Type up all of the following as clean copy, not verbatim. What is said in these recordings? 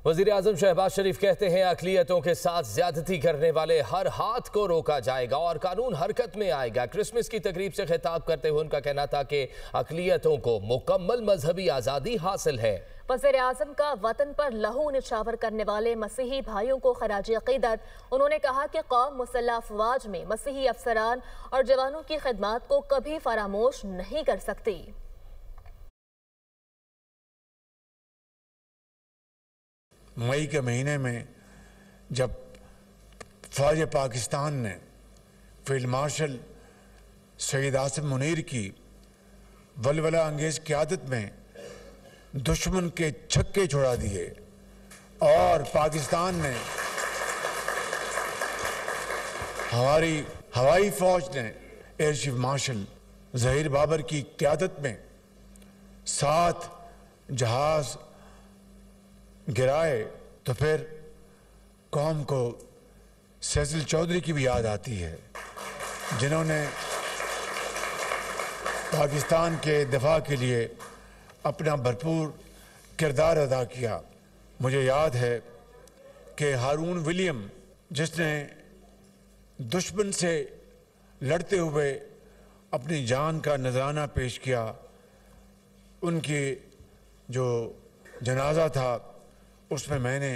वज़ीर-ए-आज़म शहबाज शरीफ कहते हैं अक़लियतों के साथ ज्यादती करने वाले हर हाथ को रोका जाएगा और कानून हरकत में आएगा। क्रिसमस की तकरीब से खिताब करते हुए उनका कहना था कि अक़लियतों को मुकम्मल मजहबी आज़ादी हासिल है। वज़ीर-ए-आज़म का वतन पर लहू निछावर करने वाले मसीही भाइयों को खराज अक़ीदत। उन्होंने कहा कि कौम मुसल्लह अफ़वाज में मसीही अफसरान और जवानों की खिदमत को कभी फरामोश नहीं कर सकती। मई के महीने में जब फ़ौज पाकिस्तान ने फील्ड मार्शल सैयद आसिम मुनीर की वलवला अंगेज़ क़यादत में दुश्मन के छक्के छुड़ा दिए और पाकिस्तान ने हमारी हवाई फ़ौज ने air chief marshal Zaheer Babar की क़यादत में 7 जहाज़ गिराए तो फिर कौम को सैसिल चौधरी की भी याद आती है, जिन्होंने पाकिस्तान के दिफा के लिए अपना भरपूर किरदार अदा किया। मुझे याद है कि हारून विलियम, जिसने दुश्मन से लड़ते हुए अपनी जान का नजराना पेश किया, उनकी जो जनाजा था उसमें मैंने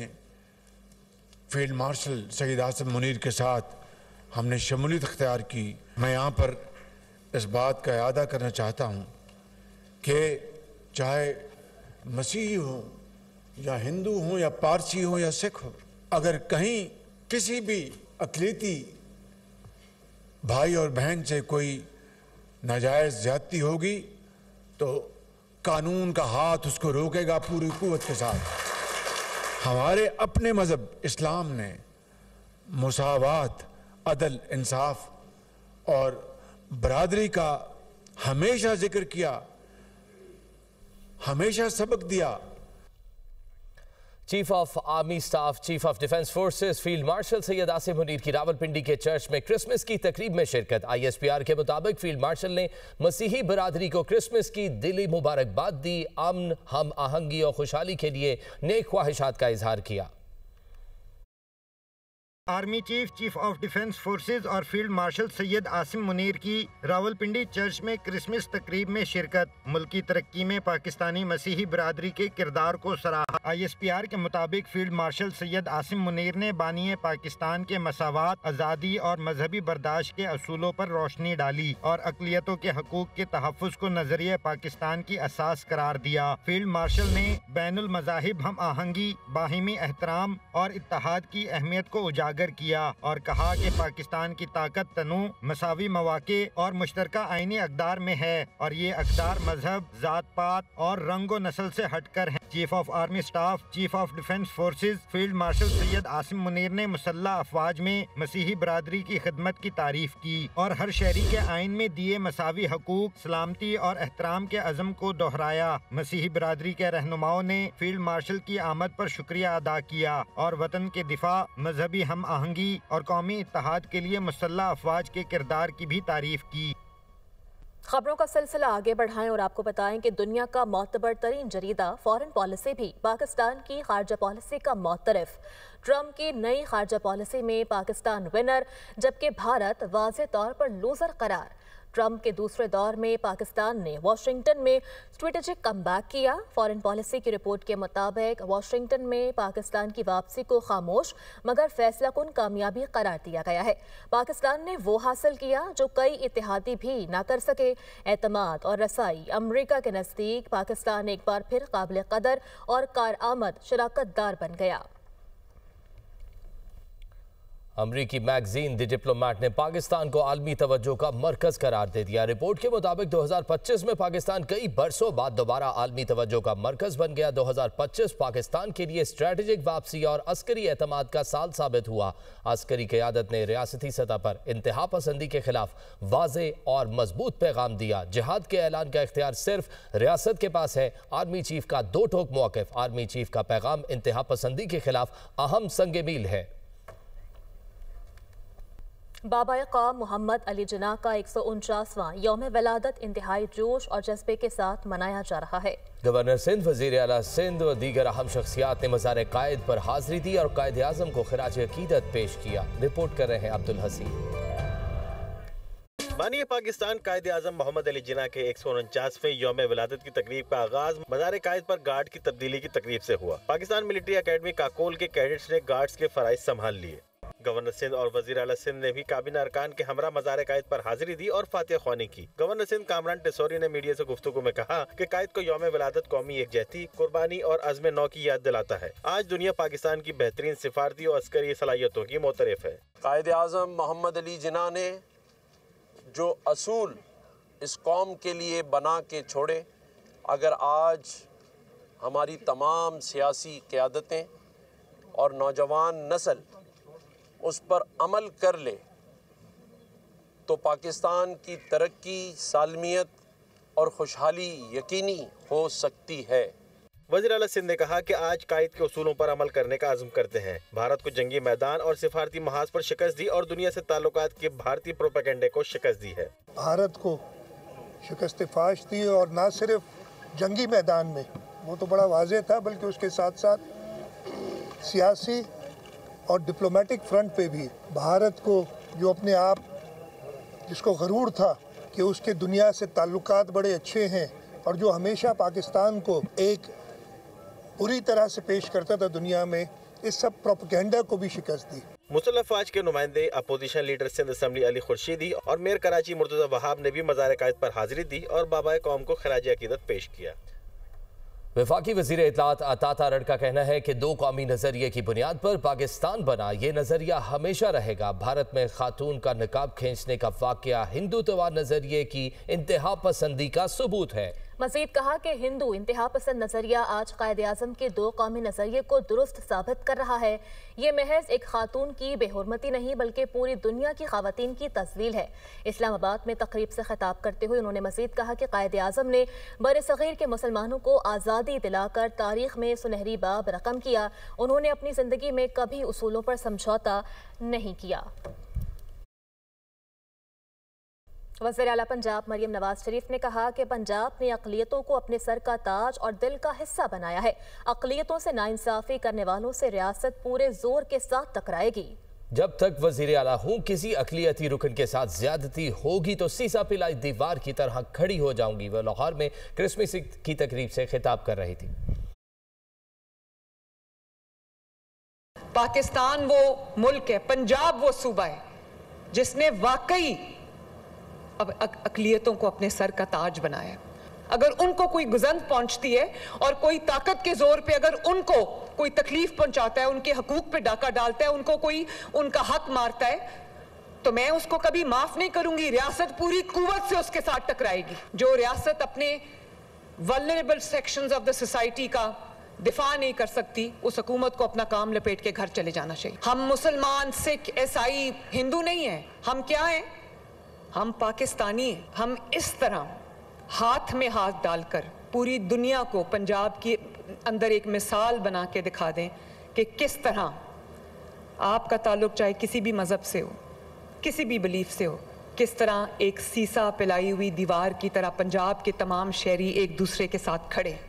फील्ड मार्शल सैयद आसिम मुनीर के साथ हमने शमूलियत अख्तियार की। मैं यहाँ पर इस बात का इरादा करना चाहता हूँ कि चाहे मसीही हो या हिंदू हो या पारसी हो या सिख हो, अगर कहीं किसी भी अक़लियती भाई और बहन से कोई नाजायज़ ज़्यादती होगी तो कानून का हाथ उसको रोकेगा पूरी कुव्वत के साथ। हमारे अपने मज़हब इस्लाम ने मुसावात, अदल, इंसाफ और बरादरी का हमेशा जिक्र किया, हमेशा सबक दिया। Chief of army staff, chief of defence forces field marshal Syed Asim Munir की रावलपिंडी के चर्च में क्रिसमस की तकरीब में शिरकत। ISPR के मुताबिक फील्ड मार्शल ने मसीही बरादरी को क्रिसमस की दिली मुबारकबाद दी, अमन, हम आहंगी और खुशहाली के लिए नेक ख्वाहिशात का इजहार किया। Army chief, chief of defence forces और फील्ड मार्शल सैयद आसिम मुनीर की रावलपिंडी चर्च में क्रिसमस तकरीब में शिरकत। मुल्की तरक्की में पाकिस्तानी मसीही बरादरी के किरदार को सराहा। ISPR के मुताबिक फील्ड मार्शल सैयद आसिम मुनीर ने बानी पाकिस्तान के मसावात, आज़ादी और मजहबी बर्दाश्त के असूलों पर रोशनी डाली और अक़लियतों के हकूक़ के तहफ़्फ़ुज़ को नजरिया पाकिस्तान की असास करार दिया। फील्ड मार्शल ने बैनुल मज़ाहिब हम आहंगी, बाहिमी एहतराम और इत्तेहाद की अहमियत को उजागर किया और कहा कि पाकिस्तान की ताकत तनु, मसावी मौक़े और मुश्तरका आईनी अक़दार में है और ये अक़दार मजहब, ज़ात पात और रंग व नस्ल से हटकर हैं। Chief of army staff, chief of defence forces field marshal Syed Asim Munir ने मुसल्लह अफवाज में मसीही बरादरी की खिदमत की तारीफ की और हर शहरी के आइन में दिए मसावी हकूक, सलामती और एहतराम के अज़म को दोहराया। मसीही बरादरी के रहनुमाओं ने फील्ड मार्शल की आमद पर शुक्रिया अदा किया और वतन के दिफा, मजहबी हम आहंगी और कौमी इत्तेहाद के लिए मुसल्लह अफवाज के किरदार की भी तारीफ की। खबरों का सिलसिला आगे बढ़ाएं और आपको बताएं कि दुनिया का मोतबर तरीन जरीदा फॉरेन पॉलिसी भी पाकिस्तान की खारजा पॉलिसी का मोतरफ। ट्रम्प की नई खारजा पॉलिसी में पाकिस्तान विनर जबकि भारत वाज़े तौर पर लूजर करार। ट्रम्प के दूसरे दौर में पाकिस्तान ने वाशिंगटन में स्ट्रेटेजिक कमबैक किया। फॉरेन पॉलिसी की रिपोर्ट के मुताबिक वाशिंगटन में पाकिस्तान की वापसी को खामोश मगर फैसलाकुन कामयाबी करार दिया गया है। पाकिस्तान ने वो हासिल किया जो कई इत्तेहादी भी ना कर सके, एतमाद और रसाई। अमरीका के नज़दीक पाकिस्तान एक बार फिर काबिल कदर और कारआमद शराकतदार बन गया। अमरीकी मैगजीन द डिप्लोमेट ने पाकिस्तान को आलमी तवज्जो का मरकज करार दे दिया। रिपोर्ट के मुताबिक 2025 में पाकिस्तान कई बरसों बाद दोबारा आलमी तवज्जो का मरकज बन गया। 2025 पाकिस्तान के लिए स्ट्रेटेजिक वापसी और अस्करी एतमाद का साल साबित हुआ। अस्करी क़यादत ने रियासती सतह पर इंतहा पसंदी के खिलाफ वाज़े और मजबूत पैगाम दिया। जिहाद के ऐलान का इख्तियार सिर्फ रियासत के पास है। आर्मी चीफ का दो टोक मौक़िफ़। आर्मी चीफ का पैगाम इंतहा पसंदी के खिलाफ अहम संग मील है। बाबा कौम मोहम्मद अली जिन्ना का 149वां यौम विलादत इंतहाई जोश और जज्बे के साथ मनाया जा रहा है। गवर्नर सिंध, वजीर आला सिंध और दीगर अहम शख्सियात ने मज़ार कायद पर हाजिरी दी और कायद आज़म को खिराज अकीदत पेश किया। रिपोर्ट कर रहे हैं अब्दुल हसीन। बानी पाकिस्तान कायद आज़म मोहम्मद अली जिन्ना के 149वें यौम विलादत की तकरीब का आगाज मज़ार कायद पर गार्ड की तब्दीली की तकरीब से हुआ। पाकिस्तान मिलिट्री अकेडमी काकोल के कैडेट्स ने गार्ड्स के फराइज संभाल लिए। गवर्नर सिंध और वजीर आला सिंध ने भी काबीना अरकान के हमरा मज़ार कायद पर हाजिरी दी और फातिहा ख्वानी की। गवर्नर सिंध कामरान टिसोरी ने मीडिया से गुफ्तगू में कहा कि कायद को यौम विलादत कौमी एकजहती, कुर्बानी और अज़्म नौ की याद दिलाता है। आज दुनिया पाकिस्तान की बेहतरीन सिफारती और अस्करी सलाहियतों की मोतरफ है। कायद आज़म मोहम्मद अली जिन्ना ने जो असूल इस कौम के लिए बना के छोड़े, अगर आज हमारी तमाम सियासी क़यादतें और नौजवान नस्ल उस पर अमल कर ले तो पाकिस्तान की तरक्की, सालमियत और खुशहाली यकीनी हो सकती है। वज़ीर आला सिंध ने कहा कि आज कायद के उसूलों पर अमल करने का अज़्म करते हैं। भारत को जंगी मैदान और सिफारती महाज पर शिकस्त दी और दुनिया से ताल्लुकात के भारतीय प्रोपेगेंडे को शिकस्त दी है। भारत को शिकस्त फाश दी और ना सिर्फ जंगी मैदान में, वो तो बड़ा वाज़ेह था, बल्कि उसके साथ साथ सियासी और डिप्लोमेटिक फ्रंट पे भी भारत को, जो अपने आप जिसको गरूर था कि उसके दुनिया से ताल्लुकात बड़े अच्छे हैं और जो हमेशा पाकिस्तान को एक पूरी तरह से पेश करता था दुनिया में, इस सब प्रोपेगेंडा को भी शिकस्त दी। मुसल्लह फ़ौज के नुमाइंदे, opposition leader Sindh assembly Ali Khurshidi और मेयर कराची मुर्तज़ा वहाब ने भी मज़ार कायद पर हाजिरी दी और बाबा कौम को खराज अकीदत पेश किया। वफाकी वज़ीर इत्तलात अता तारड़ का कहना है कि दो कौमी नज़रिए की बुनियाद पर पाकिस्तान बना, ये नज़रिया हमेशा रहेगा। भारत में खातून का निकाब खींचने का वाक़या हिंदुत्व नज़रिए की इंतहा पसंदी का सबूत है। मजीद कहा कि हिंदू इंतहा पसंद नजरिया आज कायद आज़म के दो कौमी नजरिए को दुरुस्त साबित कर रहा है। ये महज एक खातून की बेहुरमती नहीं बल्कि पूरी दुनिया की खवातीन की तस्वीर है। इस्लामाबाद में तकरीब से खिताब करते हुए उन्होंने मजीद कहा कि कायद आज़म ने बर सग़ीर के मुसलमानों को आज़ादी दिलाकर तारीख में सुनहरी बाब रकम किया। उन्होंने अपनी ज़िंदगी में कभी उसूलों पर समझौता नहीं किया। वज़ीर आला पंजाब मरियम नवाज शरीफ ने कहा कि पंजाब ने अक़लियतों को अपने सर का ताज और दिल का हिस्सा बनाया है। अक़लियतों से नाइंसाफ़ी करने वालों से रियासत पूरे जोर के साथ टकराएगी। जब तक वज़ीर आला हूँ, किसी अक़लियती रुकन के साथ ज्यादती होगी तो सीसा पिलाई दीवार की तरह खड़ी हो जाऊंगी। वह लाहौर में क्रिसमस की तकरीब से खिताब कर रही थी। पाकिस्तान वो मुल्क है, पंजाब वो सूबा है जिसने वाकई अब अक़लियतों को अपने सर का ताज बनाया। अगर उनको कोई गुज़ंद पहुंचती है और कोई ताकत के जोर पे अगर उनको कोई तकलीफ पहुंचाता है, उनके हकूक पे डाका डालता है, उनको कोई उनका हक मारता है, तो मैं उसको कभी माफ नहीं करूंगी। रियासत पूरी कुव्वत से उसके साथ टकराएगी। जो रियासत अपने vulnerable sections of the society का दिफा नहीं कर सकती, उस हुकूमत को अपना काम लपेट के घर चले जाना चाहिए। हम मुसलमान, सिख, ईसाई, हिंदू नहीं हैं। हम क्या हैं? हम पाकिस्तानी हैं। हम इस तरह हाथ में हाथ डालकर पूरी दुनिया को पंजाब के अंदर एक मिसाल बना के दिखा दें कि किस तरह आपका ताल्लुक चाहे किसी भी मज़हब से हो, किसी भी बिलीफ से हो, किस तरह एक सीसा पिलाई हुई दीवार की तरह पंजाब के तमाम शहरी एक दूसरे के साथ खड़े।